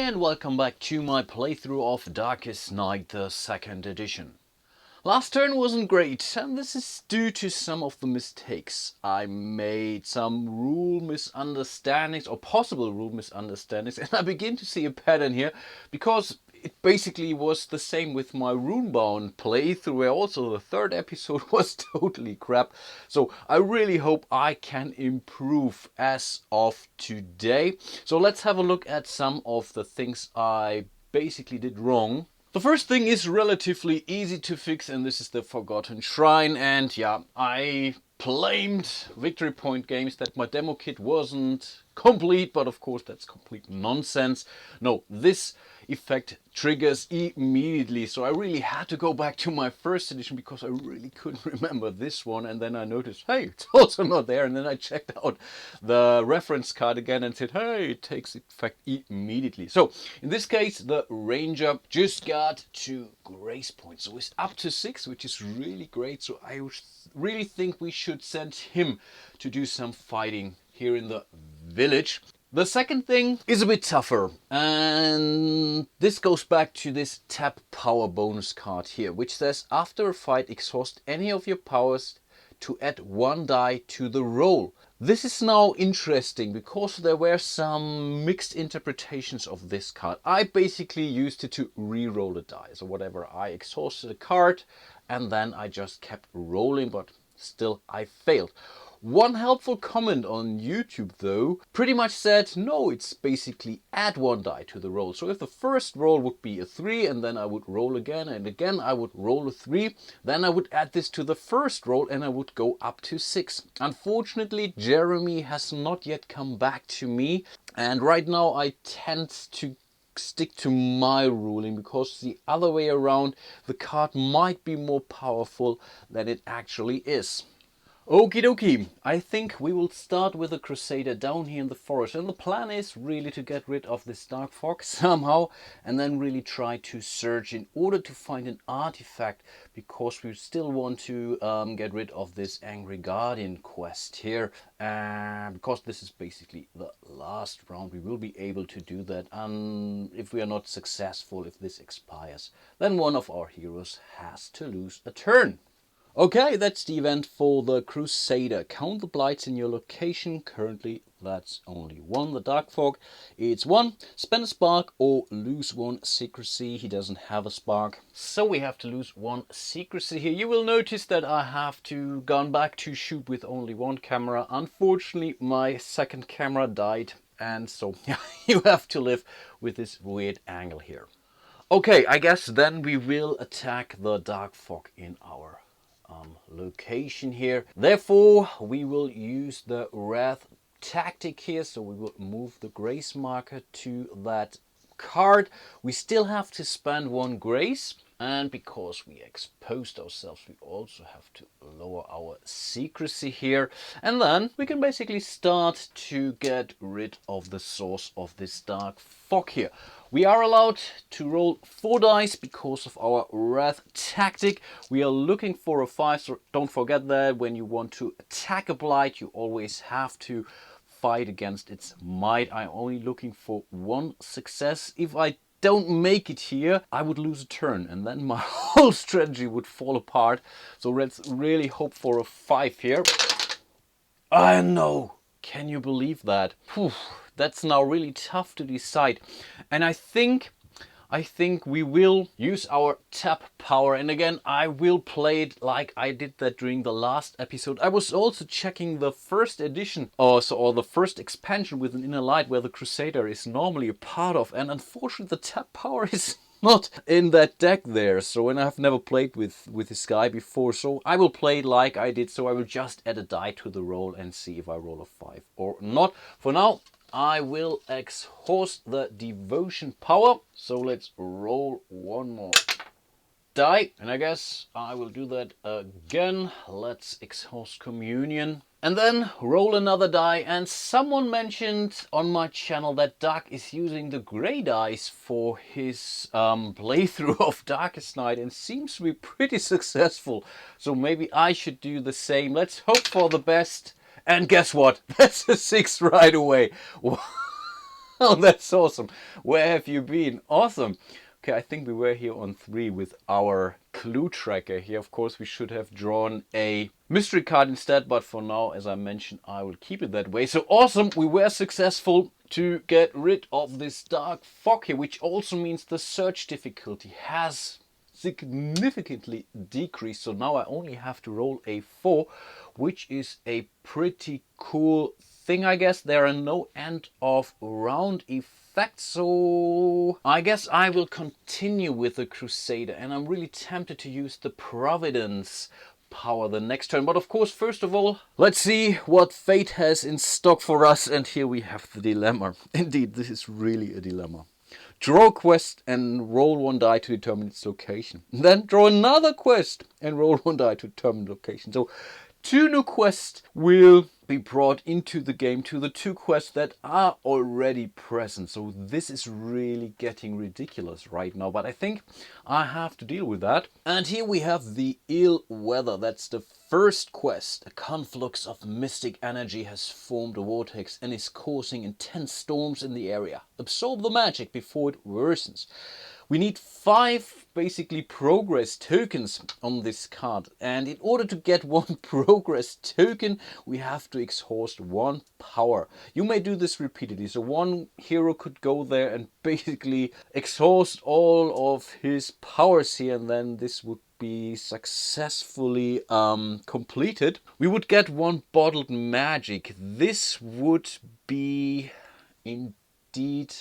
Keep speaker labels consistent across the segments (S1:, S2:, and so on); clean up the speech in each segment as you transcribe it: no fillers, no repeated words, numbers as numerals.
S1: and welcome back to my playthrough of Darkest Night, the second edition. Last turn wasn't great, and this is due to some of the mistakes I made, some rule misunderstandings or possible rule misunderstandings, and I begin to see a pattern here because it basically was the same with my Runebound playthrough, where also the third episode was totally crap. So I really hope I can improve as of today. So let's have a look at some of the things I basically did wrong. The first thing is relatively easy to fix, and this is the Forgotten Shrine. And yeah, I blamed Victory Point Games that my demo kit wasn't complete, but of course that's complete nonsense. No, this effect triggers immediately, so I really had to go back to my first edition because I really couldn't remember this one, and then I noticed, hey, it's also not there, and then I checked out the reference card again and said, hey, it takes effect immediately. So in this case, the Ranger just got 2 grace points, so it's up to 6, which is really great. So I really think we should send him to do some fighting here in the village. The second thing is a bit tougher, and this goes back to this tap power bonus card here, which says after a fight exhaust any of your powers to add 1 die to the roll. This is now interesting because there were some mixed interpretations of this card. I basically used it to re-roll a die, so whatever, I exhausted a card and then I just kept rolling, but still I failed. One helpful comment on YouTube though pretty much said, no, it's basically add 1 die to the roll. So if the first roll would be a 3 and then I would roll again and again I would roll a 3, then I would add this to the first roll and I would go up to 6. Unfortunately, Jeremy has not yet come back to me, and right now I tend to stick to my ruling because the other way around, the card might be more powerful than it actually is. Okie dokie, I think we will start with a Crusader down here in the forest, and the plan is really to get rid of this Dark Fog somehow and then really try to search in order to find an artifact, because we still want to get rid of this Angry Guardian quest here, because this is basically the last round. We will be able to do that, and if we are not successful, if this expires, then one of our heroes has to lose a turn. Okay, that's the event for the Crusader. Count the blights in your location. Currently, that's only 1. The Dark Fog, it's 1. Spend a spark or lose 1 secrecy. He doesn't have a spark, so we have to lose 1 secrecy here. You will notice that I have to gone back to shoot with only 1 camera. Unfortunately, my second camera died, and so yeah, you have to live with this weird angle here. Okay, I guess then we will attack the Dark Fog in our location here. Therefore, we will use the Wrath tactic here. So we will move the grace marker to that card. We still have to spend 1 grace, and because we exposed ourselves, we also have to lower our secrecy here, and then we can basically start to get rid of the source of this Dark Fog here. We are allowed to roll 4 dice because of our Wrath tactic. We are looking for a 5, so don't forget that when you want to attack a blight, you always have to fight against its might. I'm only looking for 1 success. If I don't make it here, I would lose a turn, and then my whole strategy would fall apart. So let's really hope for a 5 here. I know. Can you believe that? Whew. That's now really tough to decide, and I think we will use our tap power, and again I will play it like I did that during the last episode. I was also checking the first edition or the first expansion with an Inner Light, where the Crusader is normally a part of, and unfortunately the tap power is not in that deck there. So, and I've never played with this guy before, so I will play it like I did. So I will just add a die to the roll and see if I roll a 5 or not. For now, I will exhaust the devotion power. So let's roll 1 more die, and I guess I will do that again. Let's exhaust communion and then roll another die. And someone mentioned on my channel that Doug is using the gray dice for his playthrough of Darkest Night, and seems to be pretty successful. So maybe I should do the same. Let's hope for the best. And guess what? That's a 6 right away. Oh, that's awesome. Where have you been? Awesome. Okay, I think we were here on 3 with our clue tracker here. Of course, we should have drawn a mystery card instead, but for now, as I mentioned, I will keep it that way. So awesome, we were successful to get rid of this dark fog here, which also means the search difficulty has significantly decreased. So now I only have to roll a 4, which is a pretty cool thing, I guess. There are no end of round effects, so I guess I will continue with the Crusader, and I'm really tempted to use the Providence power the next turn. But of course, first of all, let's see what fate has in stock for us. And here we have the dilemma. Indeed, this is really a dilemma. Draw a quest and roll 1 die to determine its location. Then draw another quest and roll 1 die to determine the location. So 2 new quests will be brought into the game to the 2 quests that are already present. So this is really getting ridiculous right now, but I think I have to deal with that. And here we have the ill weather. That's the first quest. A conflux of mystic energy has formed a vortex and is causing intense storms in the area. Absorb the magic before it worsens. We need 5 basically progress tokens on this card, and in order to get 1 progress token we have to exhaust 1 power. You may do this repeatedly, so 1 hero could go there and basically exhaust all of his powers here, and then this would be successfully completed. We would get 1 bottled magic. This would be indeed,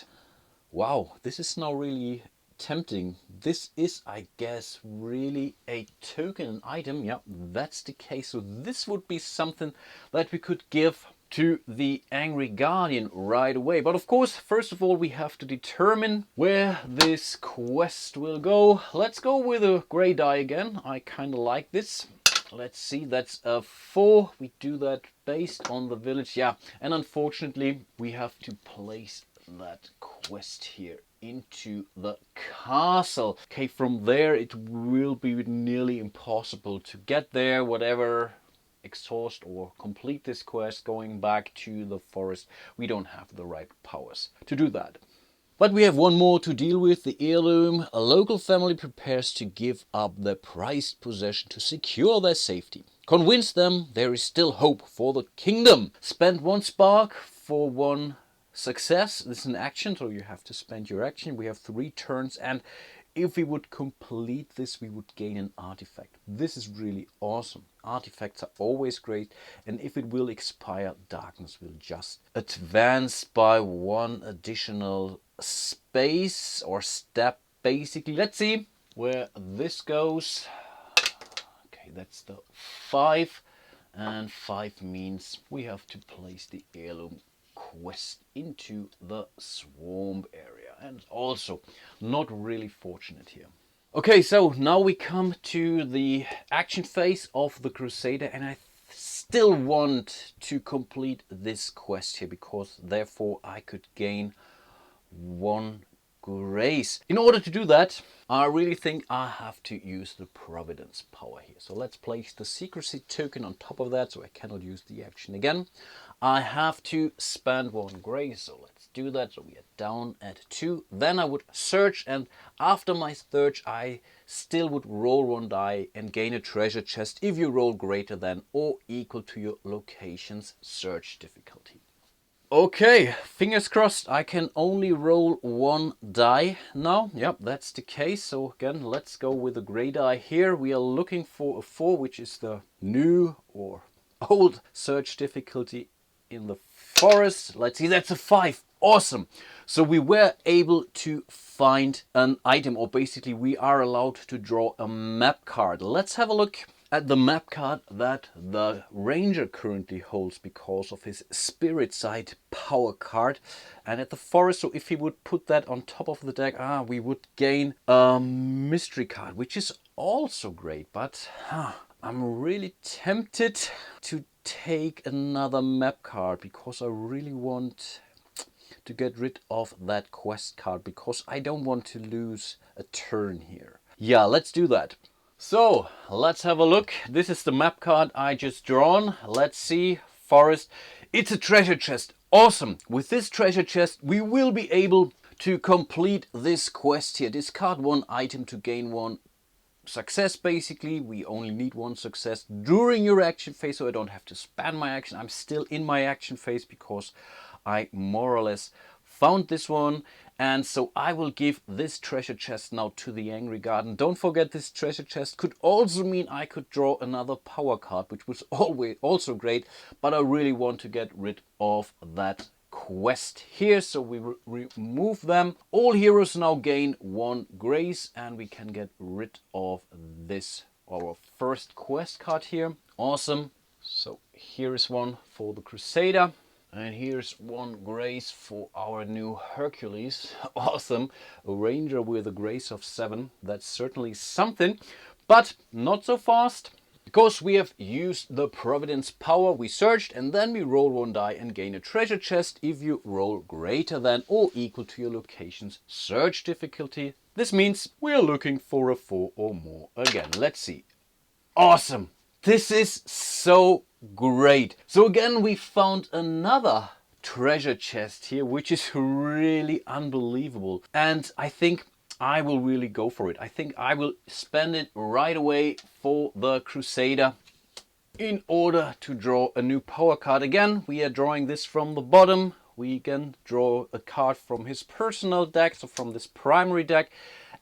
S1: wow, this is now really tempting. This is, I guess, really a token, an item. Yeah, that's the case. So this would be something that we could give to the Angry Guardian right away. But of course, first of all, we have to determine where this quest will go. Let's go with a gray die again. I kind of like this. Let's see, that's a 4. We do that based on the village. Yeah, and unfortunately, we have to place that quest here into the castle. Okay, from there it will be nearly impossible to get there. Whatever, exhaust or complete this quest going back to the forest, we don't have the right powers to do that. But we have 1 more to deal with, the heirloom. A local family prepares to give up their prized possession to secure their safety. Convince them there is still hope for the kingdom. Spend 1 spark for 1 success. This is an action, so you have to spend your action. We have 3 turns, and if we would complete this, we would gain an artifact. This is really awesome. Artifacts are always great, and if it will expire, darkness will just advance by 1 additional space or step, basically. Let's see where this goes. Okay, that's the 5, and 5 means we have to place the heirloom quest into the swamp area, and also not really fortunate here. Okay, so now we come to the action phase of the Crusader, and I still want to complete this quest here, because therefore I could gain 1 grace. In order to do that, I really think I have to use the Providence power here. So let's place the secrecy token on top of that, so I cannot use the action again. I have to spend 1 grace, so let's do that. So we are down at 2. Then I would search, and after my search I still would roll 1 die and gain a treasure chest if you roll greater than or equal to your location's search difficulty. Okay, fingers crossed. I can only roll 1 die now. Yep, that's the case. So again, let's go with the gray die here. We are looking for a 4, which is the new or old search difficulty in the forest. Let's see, that's a 5. Awesome. So we were able to find an item, or basically we are allowed to draw a map card. Let's have a look at the map card that the ranger currently holds because of his spirit side power card, and at the forest. So if he would put that on top of the deck, we would gain a mystery card, which is also great. But I'm really tempted to take another map card because I really want to get rid of that quest card, because I don't want to lose a turn here. Yeah, let's do that. So let's have a look. This is the map card I just drawn. Let's see. Forest. It's a treasure chest. Awesome! With this treasure chest, we will be able to complete this quest here. Discard one item to gain one success. Basically, we only need one success during your action phase, so I don't have to spend my action. I'm still in my action phase because I more or less found this one, and so I will give this treasure chest now to the Angry Garden. Don't forget, this treasure chest could also mean I could draw another power card, which was always also great, but I really want to get rid of that quest here, so we will remove them. All heroes now gain 1 grace, and we can get rid of this, our first quest card here. Awesome. So here is one for the Crusader, and here's 1 grace for our new Hercules. Awesome. A ranger with a grace of 7. That's certainly something, but not so fast. Because we have used the Providence power, we searched and then we roll 1 die and gain a treasure chest if you roll greater than or equal to your location's search difficulty. This means we are looking for a 4 or more again. Let's see. Awesome! This is so great. So again, we found another treasure chest here, which is really unbelievable. And I think I will really go for it. I think I will spend it right away for the Crusader in order to draw a new power card. Again, we are drawing this from the bottom. We can draw a card from his personal deck, so from this primary deck.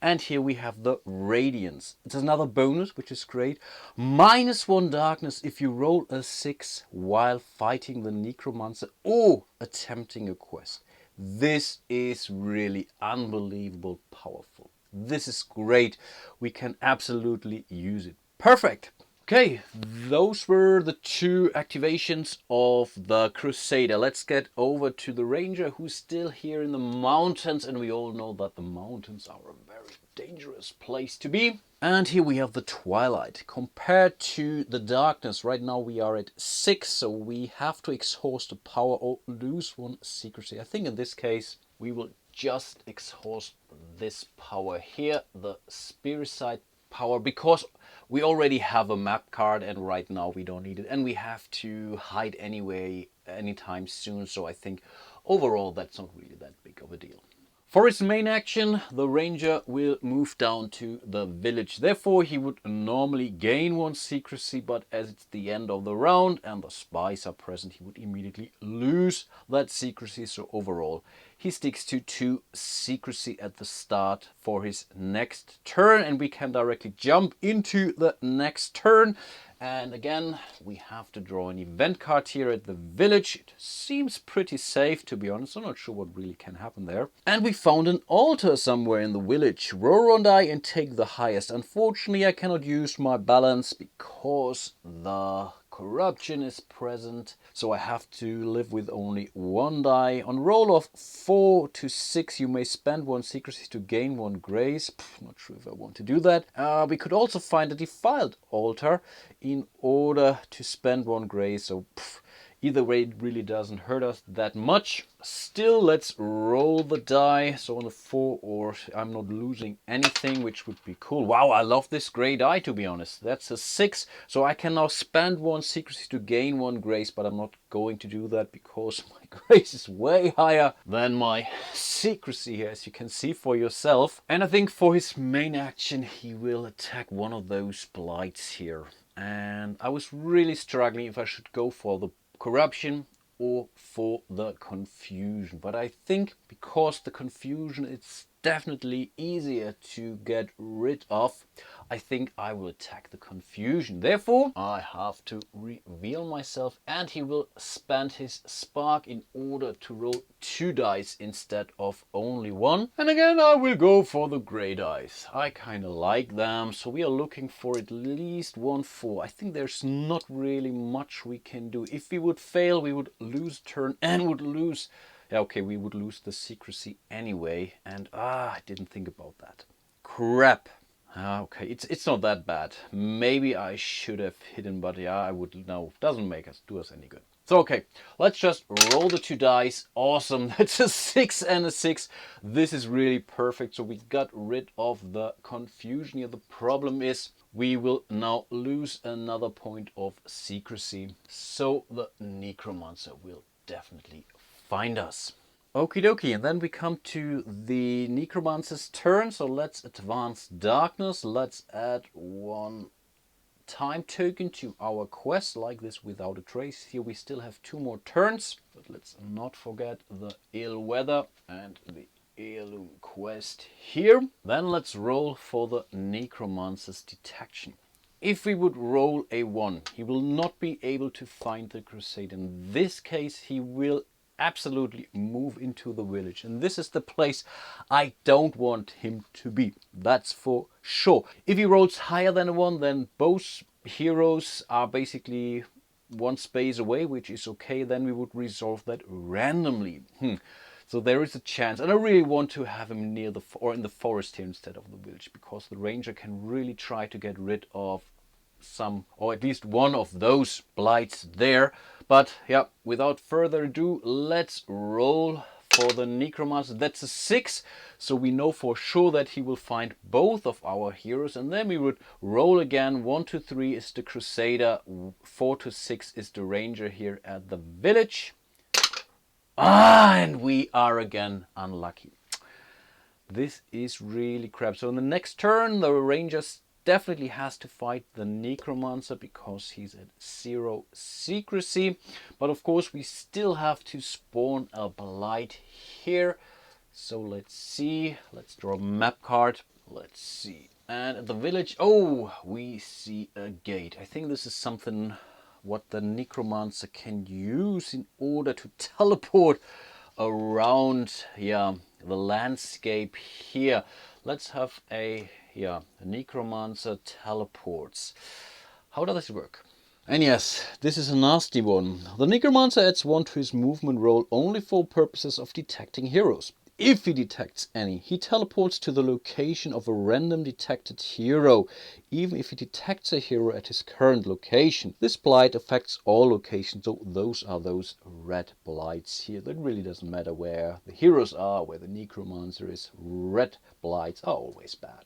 S1: And here we have the Radiance. It's another bonus, which is great. -1 darkness if you roll a 6 while fighting the Necromancer or attempting a quest. This is really unbelievable powerful. This is great. We can absolutely use it. Perfect. Okay, those were the 2 activations of the Crusader. Let's get over to the Ranger, who's still here in the mountains, and we all know that the mountains are a very dangerous place to be. And here we have the Twilight. Compared to the Darkness, right now we are at 6, so we have to exhaust the power or lose 1 secrecy. I think in this case we will just exhaust this power here, the Spiricide power, because we already have a map card and right now we don't need it, and we have to hide anyway anytime soon, so I think overall that's not really that big of a deal. For his main action, the Ranger will move down to the village. Therefore, he would normally gain 1 secrecy, but as it's the end of the round and the spies are present, he would immediately lose that secrecy. So overall, he sticks to 2 secrecy at the start for his next turn, and we can directly jump into the next turn. And again, we have to draw an event card here at the village. It seems pretty safe, to be honest. I'm not sure what really can happen there. And we found an altar somewhere in the village. Roll 1 die and take the highest. Unfortunately, I cannot use my balance because the corruption is present, so I have to live with only 1 die. On roll of 4 to 6, you may spend 1 secrecy to gain 1 grace. Not sure if I want to do that. We could also find a defiled altar in order to spend 1 grace, so either way it really doesn't hurt us that much. Still, let's roll the die. So on a 4, or I'm not losing anything, which would be cool. Wow, I love this gray die, to be honest. That's a 6, so I can now spend 1 secrecy to gain 1 grace, but I'm not going to do that because my grace is way higher than my secrecy here, as you can see for yourself. And I think for his main action, he will attack one of those blights here. And I was really struggling if I should go for the corruption or for the confusion, but I think because the confusion is definitely easier to get rid of, I think I will attack the confusion. Therefore, I have to reveal myself, and he will spend his spark in order to roll 2 dice instead of only 1. And again, I will go for the gray dice. I kind of like them, so we are looking for at least 1 4. I think there's not really much we can do. If we would fail, we would lose turn and would lose... Yeah, okay, we would lose the secrecy anyway, and I didn't think about that. Crap. Okay, it's not that bad. Maybe I should have hidden, but yeah, I would. No, doesn't do us any good. So okay, let's just roll the 2 dice. Awesome, that's a 6 and a 6. This is really perfect. So we got rid of the confusion here. The problem is we will now lose another point of secrecy. So the Necromancer will definitely find us. Okie dokie, and then we come to the Necromancer's turn, so let's advance darkness. Let's add one time token to our quest, like this without a trace. Here we still have 2 more turns, but let's not forget the ill weather and the heirloom quest here. Then let's roll for the Necromancer's detection. If we would roll a 1, he will not be able to find the Crusade. In this case, he will absolutely move into the village. And this is the place I don't want him to be. That's for sure. If he rolls higher than a 1, then both heroes are basically 1 space away, which is okay. Then we would resolve that randomly. So there is a chance, and I really want to have him near the or in the forest here instead of the village, because the ranger can really try to get rid of some, or at least one of those blights there. But yeah, without further ado, let's roll for the Necromancer. That's a 6, so we know for sure that he will find both of our heroes, and then we would roll again. 1 to 3 is the Crusader, 4 to 6 is the ranger here at the village. And we are again unlucky. This is really crap. So in the next turn, the ranger definitely has to fight the Necromancer because he's at 0 secrecy. But of course, we still have to spawn a blight here. So let's see. Let's draw a map card. Let's see. And at the village, oh, we see a gate. I think this is something what the Necromancer can use in order to teleport around the landscape here. Let's have a Necromancer teleports. How does this work? And yes, this is a nasty one. The Necromancer adds 1 to his movement roll only for purposes of detecting heroes. If he detects any, he teleports to the location of a random detected hero, even if he detects a hero at his current location. This blight affects all locations, so those are those red blights here. That really doesn't matter where the heroes are, where the Necromancer is. Red blights are always bad.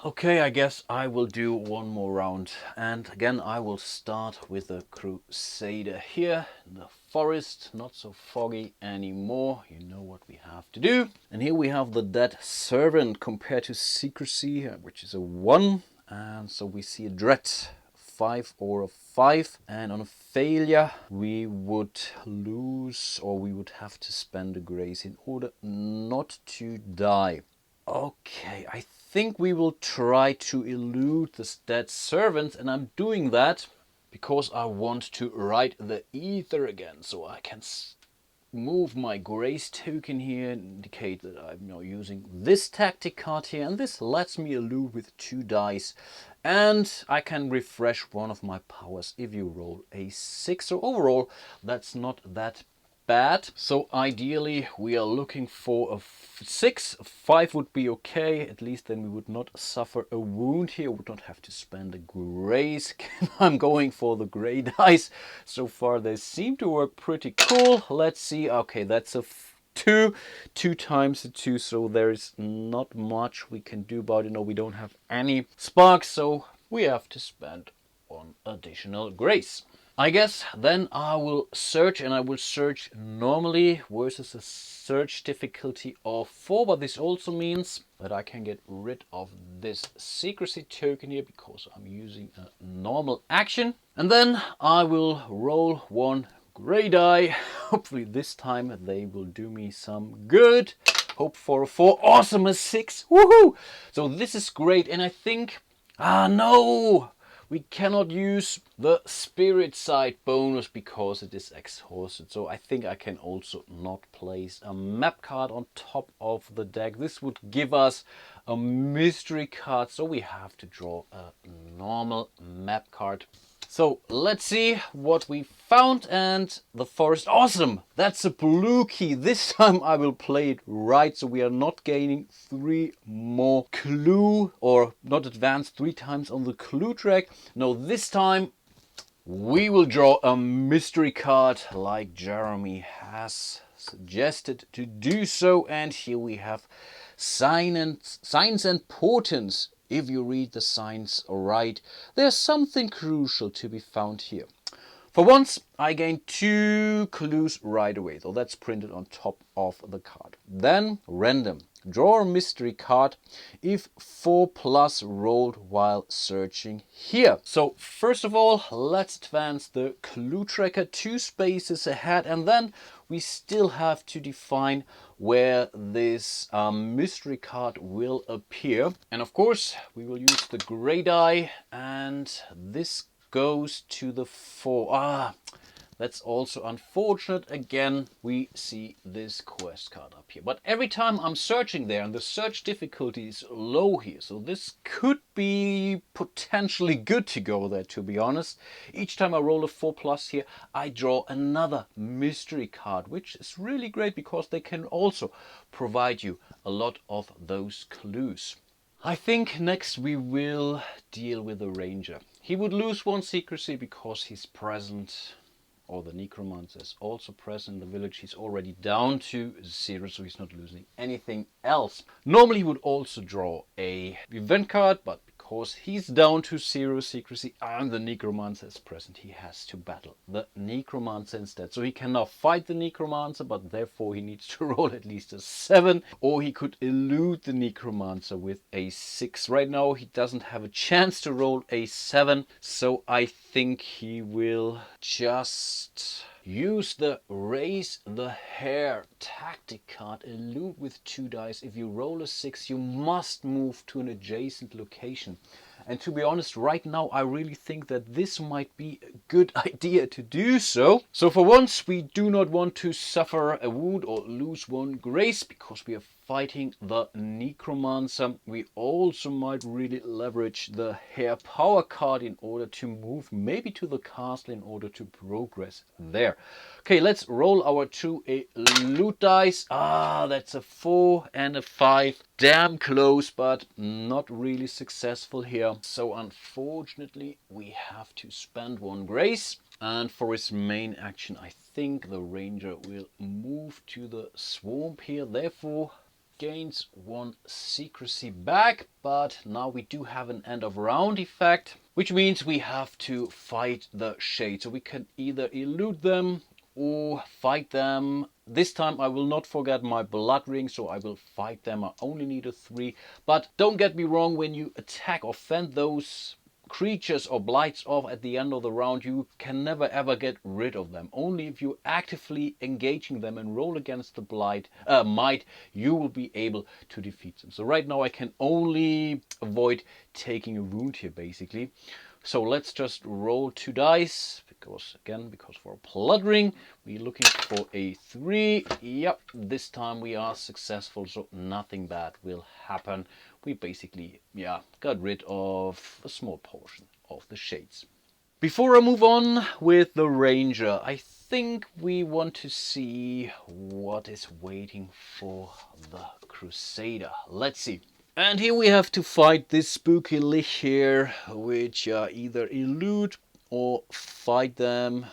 S1: Okay, I guess I will do one more round, and again I will start with the Crusader here in the forest. Not so foggy anymore, you know what we have to do. And here we have the Dead Servant compared to Secrecy, which is a 1, and so we see a Dread 5 or a 5, and on a failure we would lose, or we would have to spend a grace in order not to die. Okay, I think we will try to elude this Dead Servant, and I'm doing that because I want to write the ether again, so I can move my grace token here and indicate that I'm now using this tactic card here, and this lets me elude with 2 dice, and I can refresh one of my powers if you roll a 6. So overall, that's not that bad. So ideally we are looking for a 6. 5 would be okay, at least then we would not suffer a wound here, would not have to spend a grace. I'm going for the gray dice. So far they seem to work pretty cool. Let's see. Okay, that's a 2 times a 2, so there's not much we can do about it. No, we don't have any sparks, so we have to spend 1 additional grace. I guess then I will search, and I will search normally versus a search difficulty of 4, but this also means that I can get rid of this secrecy token here because I'm using a normal action. And then I will roll 1 gray die. Hopefully this time they will do me some good. Hope for a 4. Awesome, a 6. Woohoo! So this is great, and I think... no! We cannot use the spirit side bonus because it is exhausted. So I think I can also not place a map card on top of the deck. This would give us a mystery card. So we have to draw a normal map card. So let's see what we found. And the forest, awesome! That's a blue key. This time I will play it right, so we are not gaining 3 more clue, or not advance 3 times on the clue track. No, this time we will draw a mystery card like Jeremy has suggested to do so. And here we have signs and portents. If you read the signs right, there's something crucial to be found here. For once, I gain 2 clues right away, so that's printed on top of the card. Then, random. Draw a mystery card if 4 plus rolled while searching here. So first of all, let's advance the clue tracker 2 spaces ahead, and then we still have to define where this mystery card will appear. And of course, we will use the gray die, and this goes to the 4. That's also unfortunate. Again, we see this quest card up here. But every time I'm searching there, and the search difficulty is low here, so this could be potentially good to go there, to be honest. Each time I roll a 4 plus here, I draw another mystery card, which is really great because they can also provide you a lot of those clues. I think next we will deal with the ranger. He would lose 1 secrecy because he's present, or the necromancer is also present in the village. He's already down to 0, so he's not losing anything else. Normally he would also draw a event card, but because he's down to 0 secrecy and the necromancer is present, he has to battle the necromancer instead. So he can now fight the necromancer, but therefore he needs to roll at least a 7, or he could elude the necromancer with a 6. Right now he doesn't have a chance to roll a 7, so I think he will just use the raise the hair tactic card, elude with 2 dice. If you roll a 6, you must move to an adjacent location. And to be honest, right now I really think that this might be a good idea to do so. So for once, we do not want to suffer a wound or lose 1 grace because we are fighting the necromancer. We also might really leverage the hair power card in order to move maybe to the castle in order to progress there. Okay, let's roll our 2 elude dice. That's a 4 and a 5. Damn close, but not really successful here. So unfortunately, we have to spend 1 grace. And for his main action, I think the ranger will move to the swamp here. Therefore, gains 1 secrecy back. But now we do have an end of round effect, which means we have to fight the shade. So we can either elude them or fight them. This time I will not forget my blood ring, so I will fight them. I only need a 3. But don't get me wrong, when you attack or fend those creatures or blights off at the end of the round, you can never ever get rid of them. Only if you're actively engaging them and roll against the might, you will be able to defeat them. So right now I can only avoid taking a wound here basically. So let's just roll 2 dice, because for a blood ring, we're looking for a 3. Yep, this time we are successful, so nothing bad will happen. We basically, got rid of a small portion of the shades. Before I move on with the ranger, I think we want to see what is waiting for the crusader. Let's see. And here we have to fight this spooky lich here, which either elude or fight them.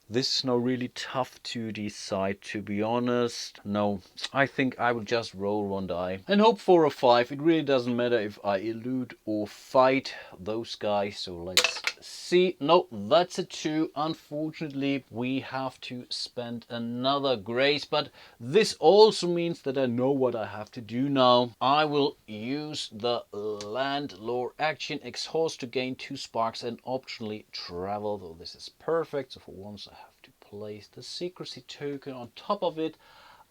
S1: This is now really tough to decide, to be honest. No, I think I will just roll 1 die and hope for a 5. It really doesn't matter if I elude or fight those guys. So let's see. No, that's a 2. Unfortunately, we have to spend another grace, but this also means that I know what I have to do now. I will use the landlord action, exhaust to gain 2 sparks and optionally travel, though this is perfect. So for once I have to place the secrecy token on top of it.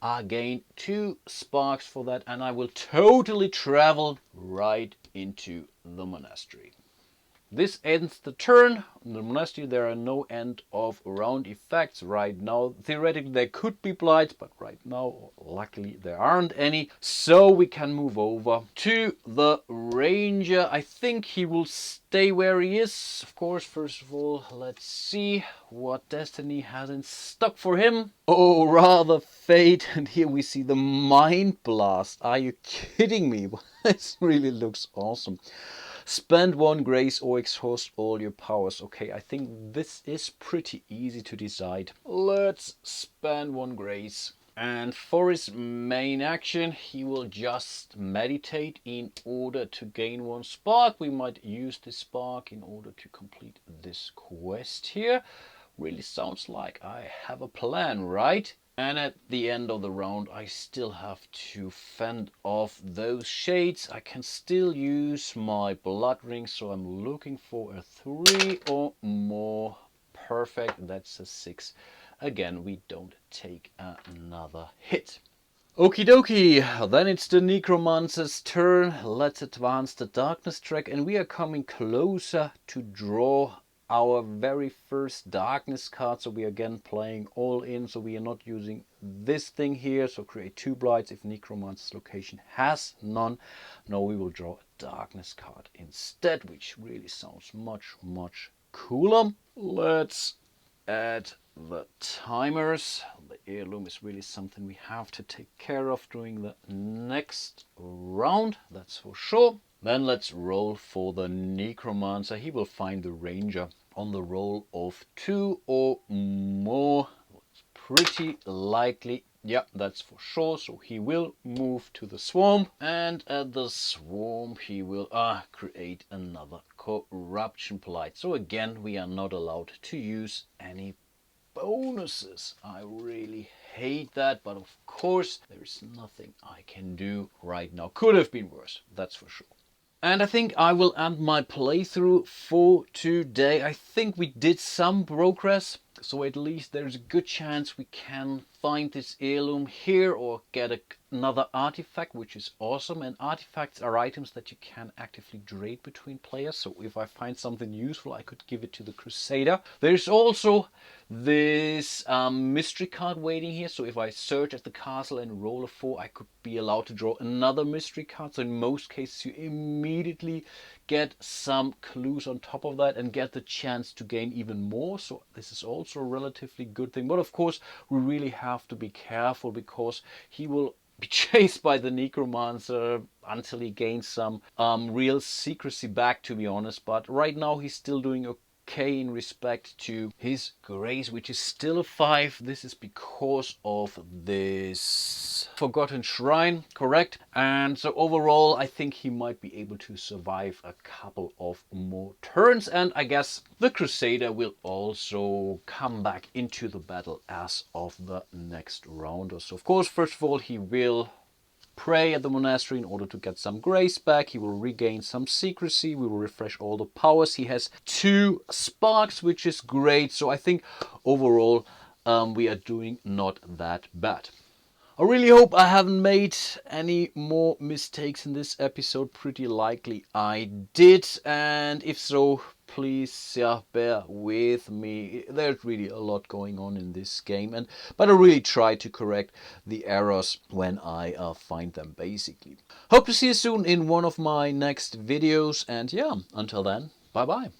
S1: I gain 2 sparks for that, and I will totally travel right into the monastery. This ends the turn. In the monastery there are no end of round effects right now. Theoretically there could be blights, but right now luckily there aren't any. So we can move over to the ranger. I think he will stay where he is. Of course, first of all, let's see what destiny has in stock for him. Oh, rather fate. And here we see the mind blast. Are you kidding me? This really looks awesome. Spend 1 grace or exhaust all your powers. Okay, I think this is pretty easy to decide. Let's spend 1 grace. And for his main action, he will just meditate in order to gain 1 spark. We might use this spark in order to complete this quest here. Really sounds like I have a plan, right? And at the end of the round, I still have to fend off those shades. I can still use my blood ring, so I'm looking for a 3 or more. Perfect, that's a 6. Again, we don't take another hit. Okie dokie, then it's the Necromancer's turn. Let's advance the Darkness track, and we are coming closer to draw our very first Darkness card. So we are again playing all in, so we are not using this thing here. So create 2 blights if Necromancer's location has none. No, we will draw a Darkness card instead, which really sounds much cooler. Let's add the timers. The heirloom is really something we have to take care of during the next round, that's for sure. Then let's roll for the Necromancer. He will find the Ranger on the roll of 2 or more. It's pretty likely. Yeah, that's for sure. So he will move to the swamp, and at the swamp he will create another corruption blight. So again, we are not allowed to use any bonuses. I really hate that, but of course there is nothing I can do right now. Could have been worse, that's for sure. And I think I will end my playthrough for today. I think we did some progress, so at least there's a good chance we can find this heirloom here or get another artifact, which is awesome. And artifacts are items that you can actively trade between players, so if I find something useful I could give it to the Crusader. There's also this mystery card waiting here, so if I search at the castle and roll a 4, I could be allowed to draw another mystery card. So in most cases you immediately get some clues on top of that and get the chance to gain even more. So this is also a relatively good thing, but of course we really have to be careful because he will be chased by the Necromancer until he gains some real secrecy back, to be honest. But right now he's still doing okay in respect to his grace, which is still a 5. This is because of this Forgotten Shrine, correct? And so overall I think he might be able to survive a couple of more turns, and I guess the Crusader will also come back into the battle as of the next round. So of course, first of all, he will pray at the monastery in order to get some grace back. He will regain some secrecy. We will refresh all the powers. He has 2 sparks, which is great. So I think overall we are doing not that bad. I really hope I haven't made any more mistakes in this episode. Pretty likely I did, and if so, please bear with me. There's really a lot going on in this game, but I really try to correct the errors when I find them, basically. Hope to see you soon in one of my next videos, and yeah, until then, bye bye.